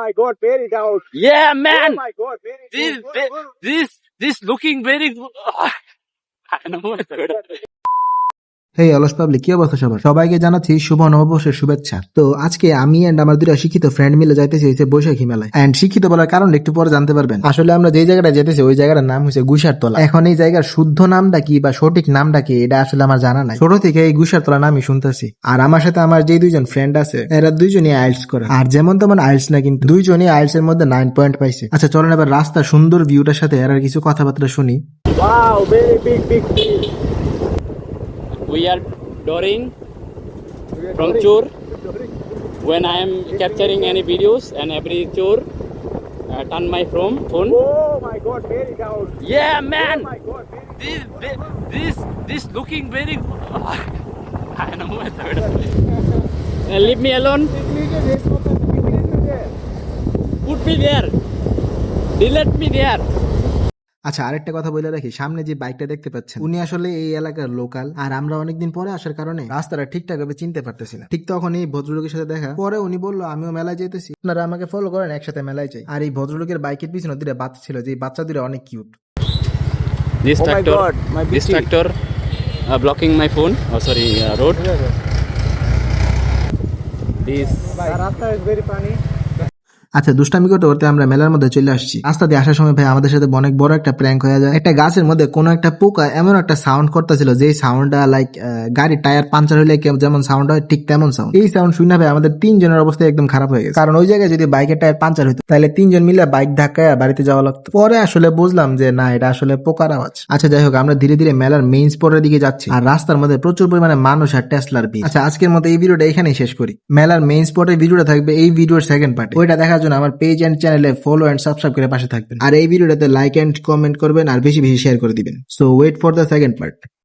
my God, very down. Yeah, Oh man. my God, very This, good. Good, good. this looking very good. I know what হেই অলস public, কি অবস্থা সবার? সবাইকে জানাচ্ছি শুভ নববর্ষের শুভেচ্ছা। তো আজকে আমি এন্ড আমার দুইটা শিক্ষিত ফ্রেন্ড মিলে যাইতেছি হচ্ছে বৈশাখী মেলায়। এন্ড শিক্ষিত বলার কারণ একটু পরে জানতে পারবেন। আসলে আমরা যে জায়গাটা যেতেছি ওই জায়গাটার নাম হচ্ছে গুইসারতলা। এখন এই জায়গার শুদ্ধ নামটা কি বা সঠিক নামটা কি এটা আসলে আমার জানা নাই। ছোট থেকে এই গুইসারতলা নামই শুনতেছি। আর আমার সাথে আমার যে দুইজন ফ্রেন্ড আছে এরা দুইজনই আইএলটিএস করে। আর যেমন তেমন আইএলটিএস না, কিন্তু দুইজনই আইএলটিএস এর মধ্যে 9 পয়েন্ট পাইছে। আচ্ছা চলেন এবার রাস্তার সুন্দর ভিউটার সাথে এর কিছু কথাবার্তা শুনি। Wow, very big field. we are touring from tour. When I am capturing any videos and every tour, turn my phone. Oh my God, very down. Yeah, man. Oh my God, very This looking very good. I know what leave me alone. Put me there. Delete me there. আচ্ছা আরেকটা কথা বলে রাখি, সামনে যে বাইকটা দেখতে পাচ্ছেন উনি আসলে এই এলাকার লোকাল। আর আমরা অনেকদিন পরে আসার কারণে রাস্তাটা ঠিকঠাক ভাবে চিনতে পারতেছি না। ঠিক তখন এই ভদ্রলোকের সাথে দেখা পরে উনি বললো আমিও মেলায় যেতেছি, আপনারা আমাকে ফলো করেন, একসাথে মেলায় যাই। আর এই ভদ্রলোকের বাইকের পিছনে দুটো বাচ্চা ছিল, যে বাচ্চা দুটো অনেক cute. This Oh my tractor, God, my this bitchy. tractor blocking my phone. Oh, sorry, road. This. The rasta is very funny. আচ্ছা দুষ্টামি করতে করতে আমরা মেলার মধ্যে চলে আসছি। রাস্তা দিয়ে আসার সময় ভাই আমাদের সাথে অনেক বড় একটা প্র্যাঙ্ক হয়ে যায়। একটা গাছের মধ্যে কোনো একটা পোকা এমন একটা সাউন্ড করতেছিল, যে সাউন্ডটা লাইক গাড়ির টায়ার পাঞ্চার হইলে যেমন সাউন্ড হয় ঠিক তেমন সাউন্ড। এই সাউন্ড শুনে ভাই আমাদের তিনজনের অবস্থা একদম খারাপ হয়ে গেছে। কারণ ওই জায়গায় যদি বাইকের টায়ার পাঞ্চার হইতো তাহলে তিনজন মিলে বাইক ধাক্কায় বাড়িতে যাওয়া লাগতো। পরে আসলে বুঝলাম যে না, এটা আসলে পোকার আওয়াজ। আচ্ছা যাই হোক, আমরা ধীরে ধীরে মেলার মেইন স্পটের দিকে যাচ্ছি। আর রাস্তার মধ্যে প্রচুর পরিমাণে মানুষ আর টেসলার ভিড়। আচ্ছা আজকের মতো এই ভিডিওটা এখানেই শেষ করি। মেলার মেইন স্পটের ভিডিওটা থাকবে এই ভিডিওর সেকেন্ড পার্টে। ওইটা দেখার জন্য আমার পেজ এন্ড চ্যানেলে ফলো এন্ড সাবস্ক্রাইব করে পাশে থাকবেন। আর এই ভিডিওটাতে লাইক এন্ড কমেন্ট করবেন আর বেশি বেশি শেয়ার করে দিবেন। So wait for the second part.